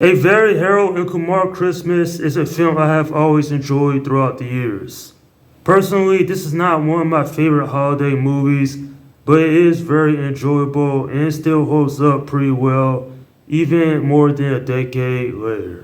A very Harold and Kumar Christmas is a film I have always enjoyed throughout the years. Personally, this is not one of my favorite holiday movies, but it is very enjoyable and still holds up pretty well, even more than a decade later.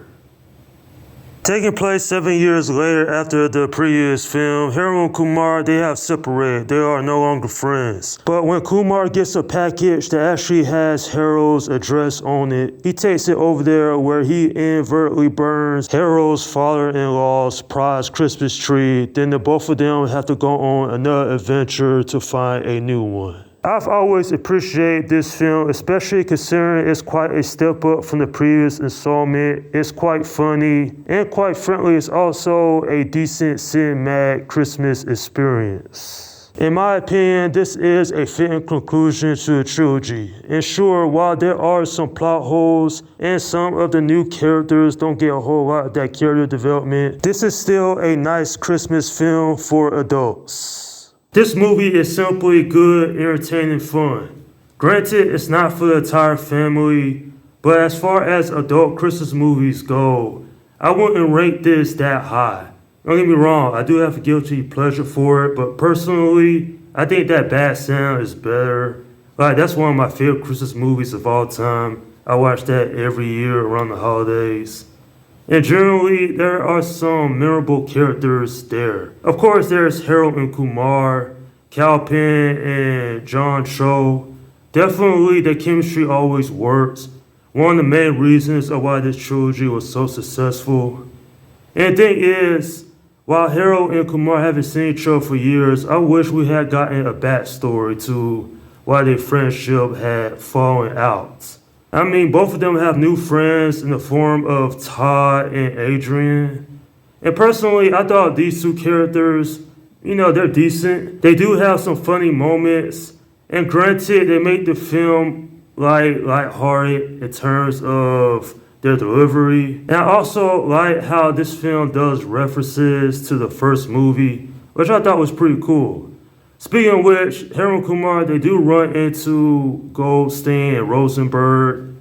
Taking place 7 years later after the previous film, Harold and Kumar, they have separated. They are no longer friends. But when Kumar gets a package that actually has Harold's address on it, he takes it over there where he inadvertently burns Harold's father-in-law's prized Christmas tree. Then the both of them have to go on another adventure to find a new one. I've always appreciated this film, especially considering it's quite a step up from the previous installment. It's quite funny, and quite frankly, it's also a decent cinematic Christmas experience. In my opinion, this is a fitting conclusion to the trilogy. And sure, while there are some plot holes and some of the new characters don't get a whole lot of that character development, this is still a nice Christmas film for adults. This movie is simply good, entertaining fun. Granted, it's not for the entire family, but as far as adult Christmas movies go, I wouldn't rate this that high. Don't get me wrong, I do have a guilty pleasure for it, but personally, I think that Bad Santa is better. Like, that's one of my favorite Christmas movies of all time. I watch that every year around the holidays. And generally, there are some memorable characters there. Of course, there's Harold and Kumar, Kal Penn and John Cho. Definitely, the chemistry always works. One of the main reasons of why this trilogy was so successful. And the thing is, while Harold and Kumar haven't seen each other for years, I wish we had gotten a backstory to why their friendship had fallen out. I mean, both of them have new friends in the form of Todd and Adrian. And personally, I thought these two characters, they're decent. They do have some funny moments. And granted, they make the film lighthearted in terms of their delivery. And I also like how this film does references to the first movie, which I thought was pretty cool. Speaking of which, Harold and Kumar, they do run into Goldstein and Rosenberg.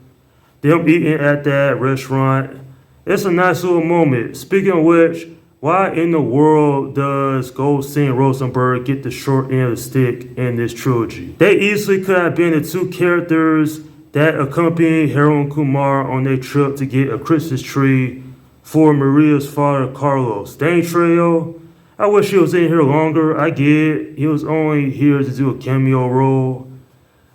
Them eating at that restaurant. It's a nice little moment. Speaking of which, why in the world does Goldstein and Rosenberg get the short end of the stick in this trilogy? They easily could have been the two characters that accompanied Harold and Kumar on their trip to get a Christmas tree for Maria's father, Carlos. Danny Trejo, I wish he was in here longer. I get it. He was only here to do a cameo role.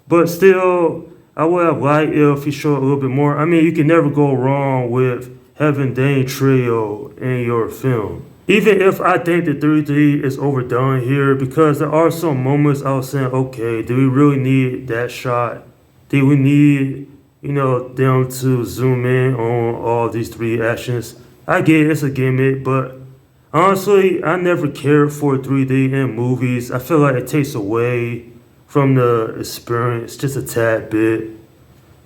But still, I would have liked if he showed a little bit more. I mean, you can never go wrong with having Danny Trejo in your film. Even if I think the 3D is overdone here, because there are some moments I was saying, okay, do we really need that shot? Do we need, them to zoom in on all these 3D actions? I get it, it's a gimmick, but honestly, I never cared for 3D in movies. I feel like it takes away from the experience just a tad bit.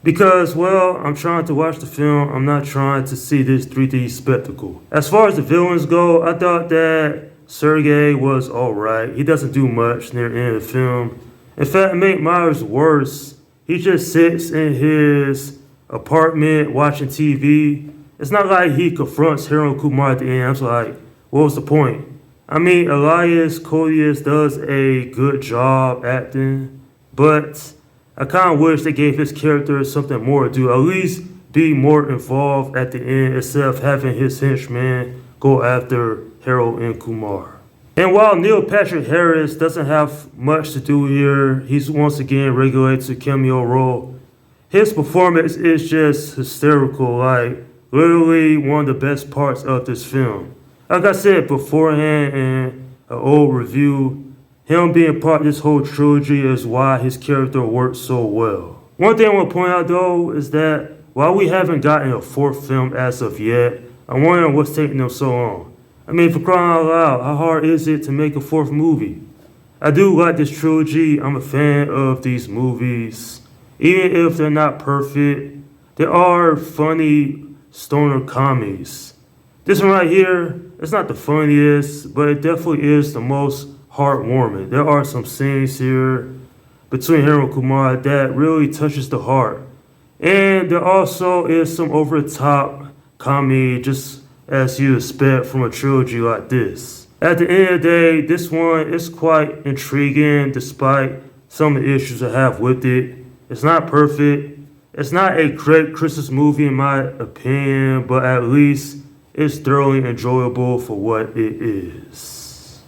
Because, well, I'm trying to watch the film. I'm not trying to see this 3D spectacle. As far as the villains go, I thought that Sergey was alright. He doesn't do much near the end of the film. In fact, to make matters worse, he just sits in his apartment watching TV. It's not like he confronts Harold and Kumar at the end. I was like, what was the point? I mean, Elias Koteas does a good job acting, but I kind of wish they gave his character something more to do. At least be more involved at the end instead of having his henchmen go after Harold and Kumar. And while Neil Patrick Harris doesn't have much to do here, he's once again relegated to cameo role. His performance is just hysterical, like literally one of the best parts of this film. Like I said beforehand in an old review, him being part of this whole trilogy is why his character works so well. One thing I want to point out though is that while we haven't gotten a fourth film as of yet, I'm wondering what's taking them so long. I mean, for crying out loud, how hard is it to make a fourth movie? I do like this trilogy. I'm a fan of these movies. Even if they're not perfect, there are funny stoner comedies. This one right here, it's not the funniest, but it definitely is the most heartwarming. There are some scenes here between Harold and Kumar that really touches the heart. And there also is some over the top comedy, just as you expect from a trilogy like this. At the end of the day, this one is quite intriguing despite some of the issues I have with it. It's not perfect. It's not a great Christmas movie in my opinion, but at least it's thoroughly enjoyable for what it is.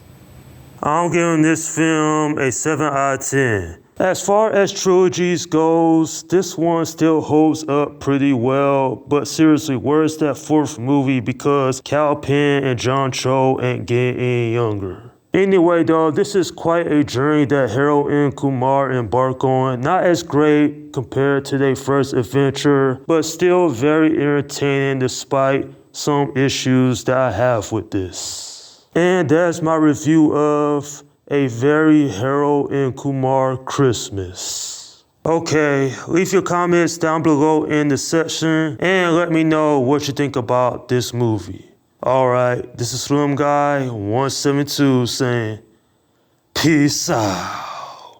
I'm giving this film a 7 out of 10. As far as trilogies goes, this one still holds up pretty well, but seriously, where's that fourth movie because Cal Penn and John Cho ain't getting any younger? Anyway though, this is quite a journey that Harold and Kumar embark on. Not as great compared to their first adventure, but still very entertaining despite some issues that I have with this. And that's my review of A Very Harold and Kumar Christmas. Okay, leave your comments down below in the section and let me know what you think about this movie. Alright, this is Slim Guy 172 saying, peace out.